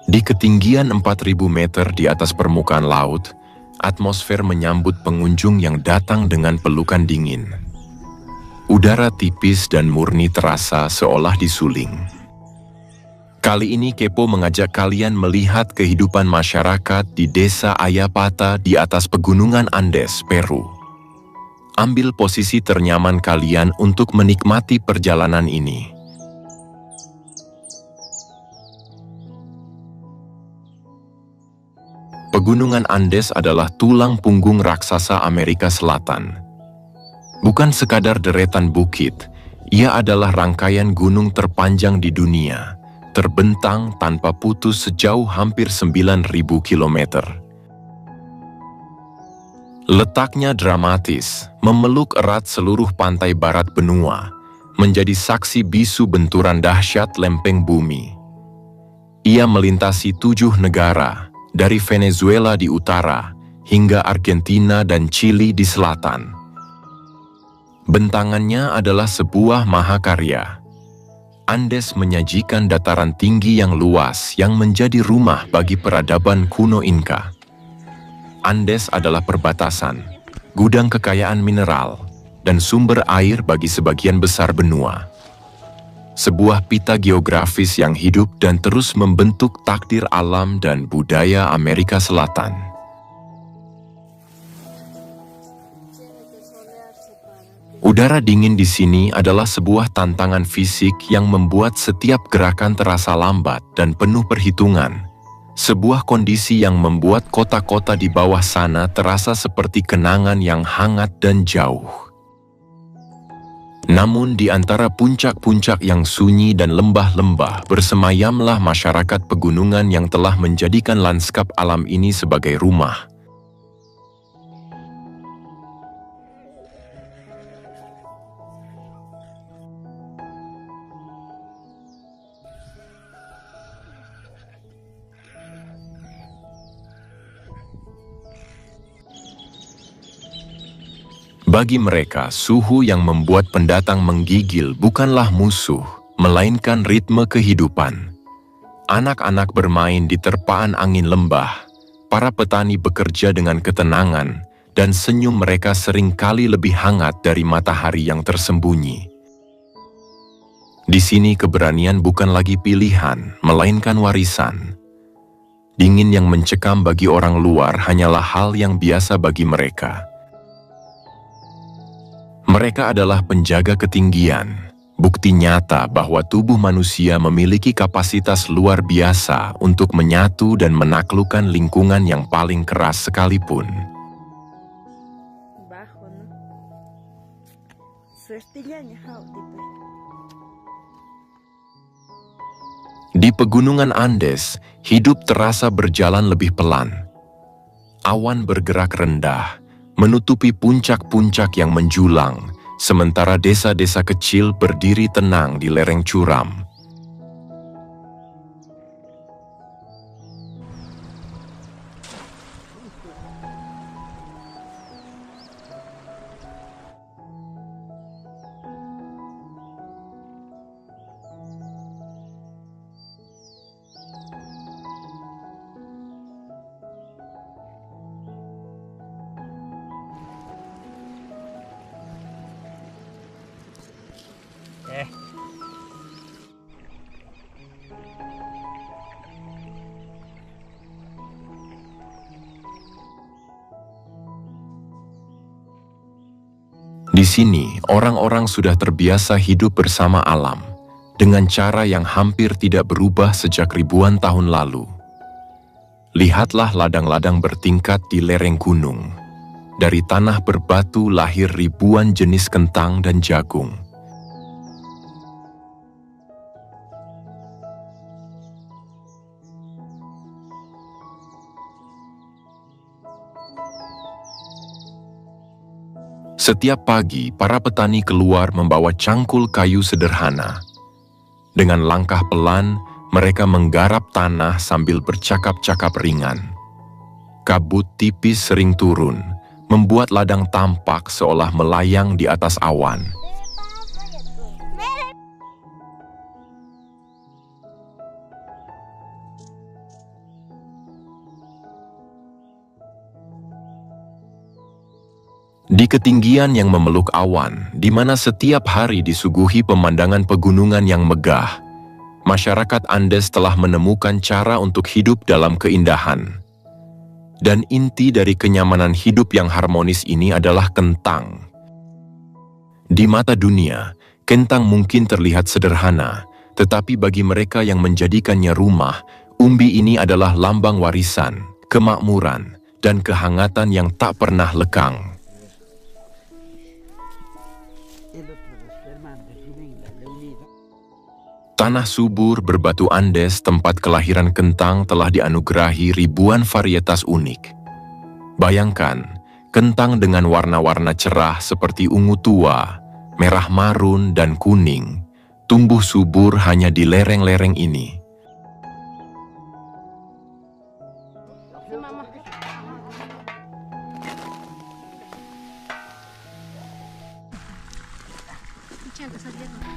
Di ketinggian 4.000 meter di atas permukaan laut, atmosfer menyambut pengunjung yang datang dengan pelukan dingin. Udara tipis dan murni terasa seolah disuling. Kali ini Kepo mengajak kalian melihat kehidupan masyarakat di desa Ayapata di atas pegunungan Andes, Peru. Ambil posisi ternyaman kalian untuk menikmati perjalanan ini. Pegunungan Andes adalah tulang punggung raksasa Amerika Selatan. Bukan sekadar deretan bukit, ia adalah rangkaian gunung terpanjang di dunia, terbentang tanpa putus sejauh hampir 9.000 kilometer. Letaknya dramatis, memeluk erat seluruh pantai barat benua, menjadi saksi bisu benturan dahsyat lempeng bumi. Ia melintasi 7 negara, dari Venezuela di utara hingga Argentina dan Chili di selatan. Bentangannya adalah sebuah mahakarya. Andes menyajikan dataran tinggi yang luas yang menjadi rumah bagi peradaban kuno Inka. Andes adalah perbatasan, gudang kekayaan mineral, dan sumber air bagi sebagian besar benua. Sebuah pita geografis yang hidup dan terus membentuk takdir alam dan budaya Amerika Selatan. Udara dingin di sini adalah sebuah tantangan fisik yang membuat setiap gerakan terasa lambat dan penuh perhitungan. Sebuah kondisi yang membuat kota-kota di bawah sana terasa seperti kenangan yang hangat dan jauh. Namun di antara puncak-puncak yang sunyi dan lembah-lembah bersemayamlah masyarakat pegunungan yang telah menjadikan lanskap alam ini sebagai rumah. Bagi mereka, suhu yang membuat pendatang menggigil bukanlah musuh, melainkan ritme kehidupan. Anak-anak bermain di terpaan angin lembah, para petani bekerja dengan ketenangan, dan senyum mereka seringkali lebih hangat dari matahari yang tersembunyi. Di sini keberanian bukan lagi pilihan, melainkan warisan. Dingin yang mencekam bagi orang luar hanyalah hal yang biasa bagi mereka. Mereka adalah penjaga ketinggian, bukti nyata bahwa tubuh manusia memiliki kapasitas luar biasa untuk menyatu dan menaklukkan lingkungan yang paling keras sekalipun. Di pegunungan Andes, hidup terasa berjalan lebih pelan. Awan bergerak rendah, menutupi puncak-puncak yang menjulang, sementara desa-desa kecil berdiri tenang di lereng curam. Di sini, orang-orang sudah terbiasa hidup bersama alam, dengan cara yang hampir tidak berubah sejak ribuan tahun lalu. Lihatlah ladang-ladang bertingkat di lereng gunung. Dari tanah berbatu lahir ribuan jenis kentang dan jagung. Setiap pagi, para petani keluar membawa cangkul kayu sederhana. Dengan langkah pelan, mereka menggarap tanah sambil bercakap-cakap ringan. Kabut tipis sering turun, membuat ladang tampak seolah melayang di atas awan. Di ketinggian yang memeluk awan, di mana setiap hari disuguhi pemandangan pegunungan yang megah, masyarakat Andes telah menemukan cara untuk hidup dalam keindahan. Dan inti dari kenyamanan hidup yang harmonis ini adalah kentang. Di mata dunia, kentang mungkin terlihat sederhana, tetapi bagi mereka yang menjadikannya rumah, umbi ini adalah lambang warisan, kemakmuran, dan kehangatan yang tak pernah lekang. Tanah subur berbatu Andes tempat kelahiran kentang telah dianugerahi ribuan varietas unik. Bayangkan, kentang dengan warna-warna cerah seperti ungu tua, merah marun, dan kuning, tumbuh subur hanya di lereng-lereng ini.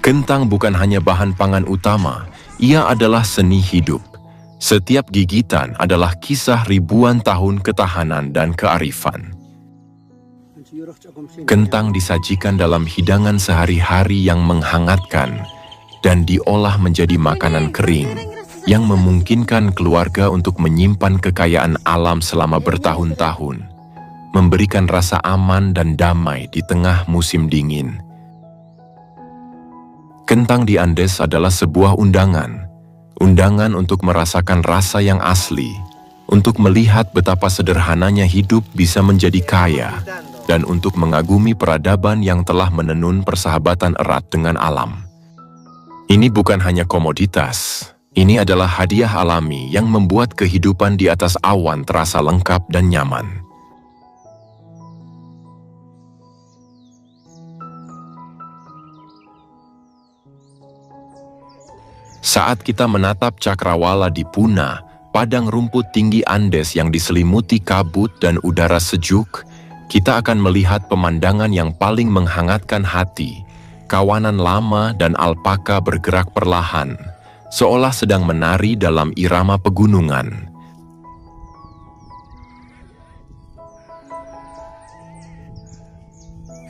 Kentang bukan hanya bahan pangan utama, ia adalah seni hidup. Setiap gigitan adalah kisah ribuan tahun ketahanan dan kearifan. Kentang disajikan dalam hidangan sehari-hari yang menghangatkan dan diolah menjadi makanan kering yang memungkinkan keluarga untuk menyimpan kekayaan alam selama bertahun-tahun, memberikan rasa aman dan damai di tengah musim dingin. Kentang di Andes adalah sebuah undangan untuk merasakan rasa yang asli, untuk melihat betapa sederhananya hidup bisa menjadi kaya, dan untuk mengagumi peradaban yang telah menenun persahabatan erat dengan alam. Ini bukan hanya komoditas, ini adalah hadiah alami yang membuat kehidupan di atas awan terasa lengkap dan nyaman. Saat kita menatap cakrawala di Puna, padang rumput tinggi Andes yang diselimuti kabut dan udara sejuk, kita akan melihat pemandangan yang paling menghangatkan hati. Kawanan lama dan alpaka bergerak perlahan, seolah sedang menari dalam irama pegunungan.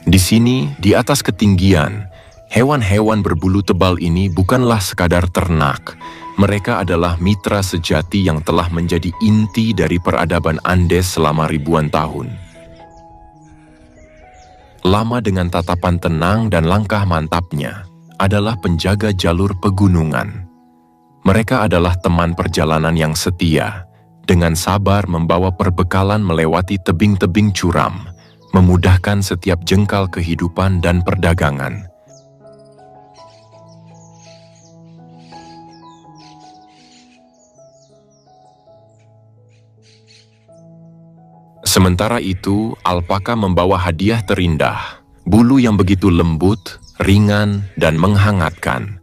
Di sini, di atas ketinggian, hewan-hewan berbulu tebal ini bukanlah sekadar ternak. Mereka adalah mitra sejati yang telah menjadi inti dari peradaban Andes selama ribuan tahun. Lama dengan tatapan tenang dan langkah mantapnya adalah penjaga jalur pegunungan. Mereka adalah teman perjalanan yang setia, dengan sabar membawa perbekalan melewati tebing-tebing curam, memudahkan setiap jengkal kehidupan dan perdagangan. Sementara itu, alpaka membawa hadiah terindah, bulu yang begitu lembut, ringan, dan menghangatkan.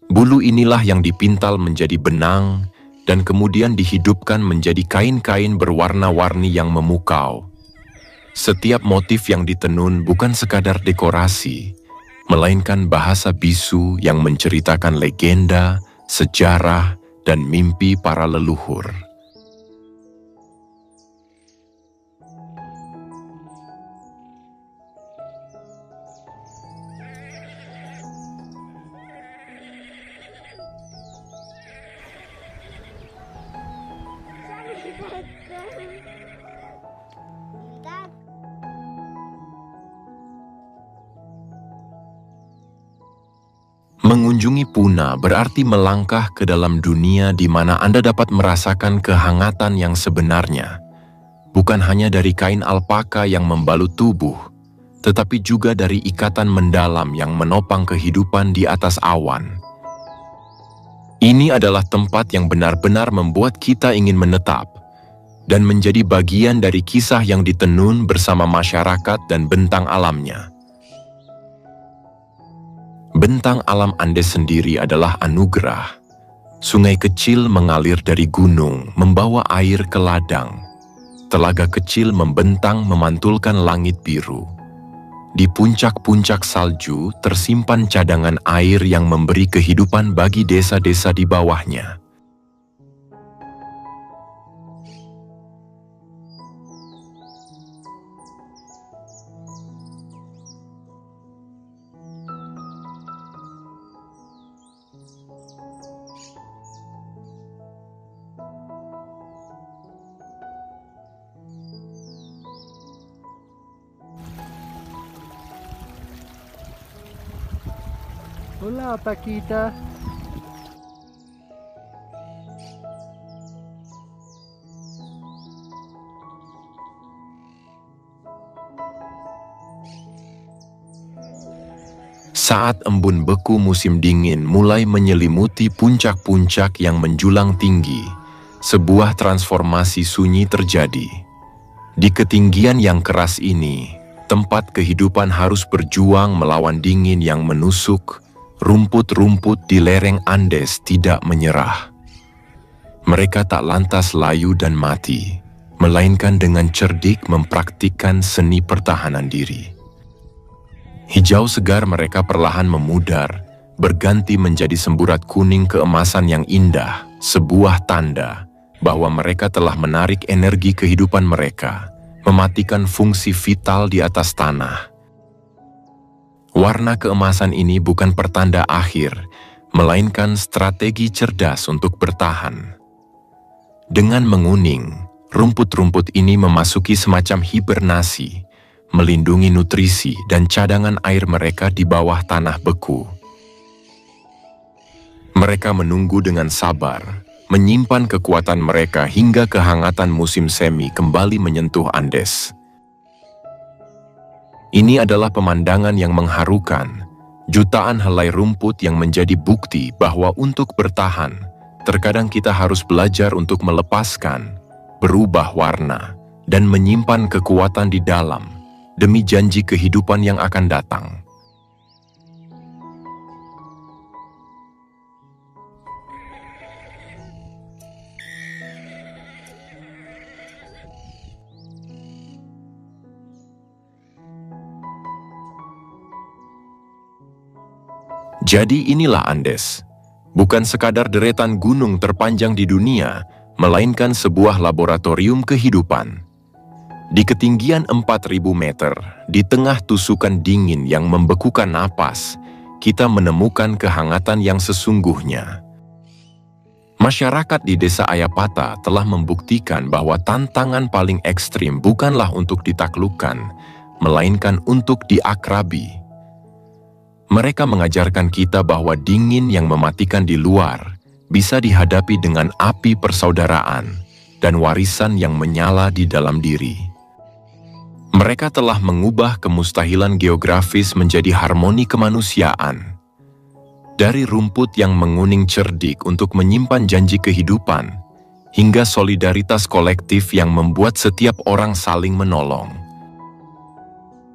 Bulu inilah yang dipintal menjadi benang, dan kemudian dihidupkan menjadi kain-kain berwarna-warni yang memukau. Setiap motif yang ditenun bukan sekadar dekorasi, melainkan bahasa bisu yang menceritakan legenda, sejarah, dan mimpi para leluhur. Mengunjungi Puna berarti melangkah ke dalam dunia di mana Anda dapat merasakan kehangatan yang sebenarnya. Bukan hanya dari kain alpaka yang membalut tubuh, tetapi juga dari ikatan mendalam yang menopang kehidupan di atas awan. Ini adalah tempat yang benar-benar membuat kita ingin menetap, dan menjadi bagian dari kisah yang ditenun bersama masyarakat dan bentang alamnya. Bentang alam Andes sendiri adalah anugerah. Sungai kecil mengalir dari gunung, membawa air ke ladang. Telaga kecil membentang memantulkan langit biru. Di puncak-puncak salju tersimpan cadangan air yang memberi kehidupan bagi desa-desa di bawahnya. Hola, Paquita. Saat embun beku musim dingin mulai menyelimuti puncak-puncak yang menjulang tinggi, sebuah transformasi sunyi terjadi. Di ketinggian yang keras ini, tempat kehidupan harus berjuang melawan dingin yang menusuk. Rumput-rumput di lereng Andes tidak menyerah. Mereka tak lantas layu dan mati, melainkan dengan cerdik mempraktikkan seni pertahanan diri. Hijau segar mereka perlahan memudar, berganti menjadi semburat kuning keemasan yang indah, sebuah tanda bahwa mereka telah menarik energi kehidupan mereka, mematikan fungsi vital di atas tanah. Warna keemasan ini bukan pertanda akhir, melainkan strategi cerdas untuk bertahan. Dengan menguning, rumput-rumput ini memasuki semacam hibernasi, melindungi nutrisi dan cadangan air mereka di bawah tanah beku. Mereka menunggu dengan sabar, menyimpan kekuatan mereka hingga kehangatan musim semi kembali menyentuh Andes. Ini adalah pemandangan yang mengharukan, jutaan helai rumput yang menjadi bukti bahwa untuk bertahan, terkadang kita harus belajar untuk melepaskan, berubah warna, dan menyimpan kekuatan di dalam, demi janji kehidupan yang akan datang. Jadi inilah Andes, bukan sekadar deretan gunung terpanjang di dunia, melainkan sebuah laboratorium kehidupan. Di ketinggian 4.000 meter, di tengah tusukan dingin yang membekukan napas, kita menemukan kehangatan yang sesungguhnya. Masyarakat di Desa Ayapata telah membuktikan bahwa tantangan paling ekstrim bukanlah untuk ditaklukkan, melainkan untuk diakrabi. Mereka mengajarkan kita bahwa dingin yang mematikan di luar bisa dihadapi dengan api persaudaraan dan warisan yang menyala di dalam diri. Mereka telah mengubah kemustahilan geografis menjadi harmoni kemanusiaan. Dari rumput yang menguning cerdik untuk menyimpan janji kehidupan, hingga solidaritas kolektif yang membuat setiap orang saling menolong.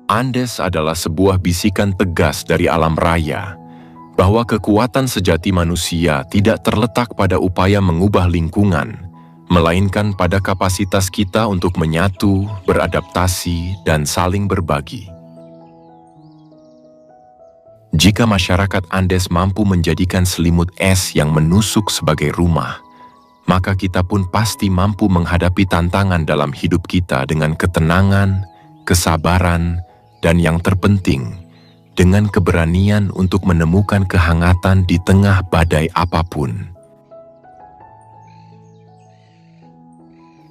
Andes adalah sebuah bisikan tegas dari alam raya, bahwa kekuatan sejati manusia tidak terletak pada upaya mengubah lingkungan, melainkan pada kapasitas kita untuk menyatu, beradaptasi, dan saling berbagi. Jika masyarakat Andes mampu menjadikan selimut es yang menusuk sebagai rumah, maka kita pun pasti mampu menghadapi tantangan dalam hidup kita dengan ketenangan, kesabaran, dan yang terpenting, dengan keberanian untuk menemukan kehangatan di tengah badai apapun.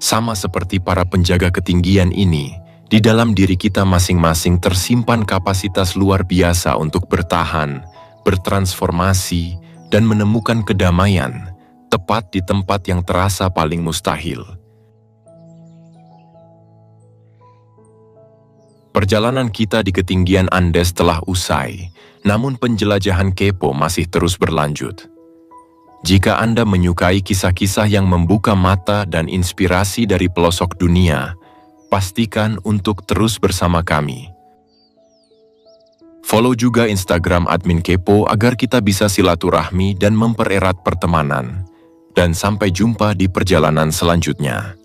Sama seperti para penjaga ketinggian ini, di dalam diri kita masing-masing tersimpan kapasitas luar biasa untuk bertahan, bertransformasi, dan menemukan kedamaian, tepat di tempat yang terasa paling mustahil. Perjalanan kita di ketinggian Andes telah usai, namun penjelajahan kepo masih terus berlanjut. Jika Anda menyukai kisah-kisah yang membuka mata dan inspirasi dari pelosok dunia, pastikan untuk terus bersama kami. Follow juga Instagram Admin Kepo agar kita bisa silaturahmi dan mempererat pertemanan. Dan sampai jumpa di perjalanan selanjutnya.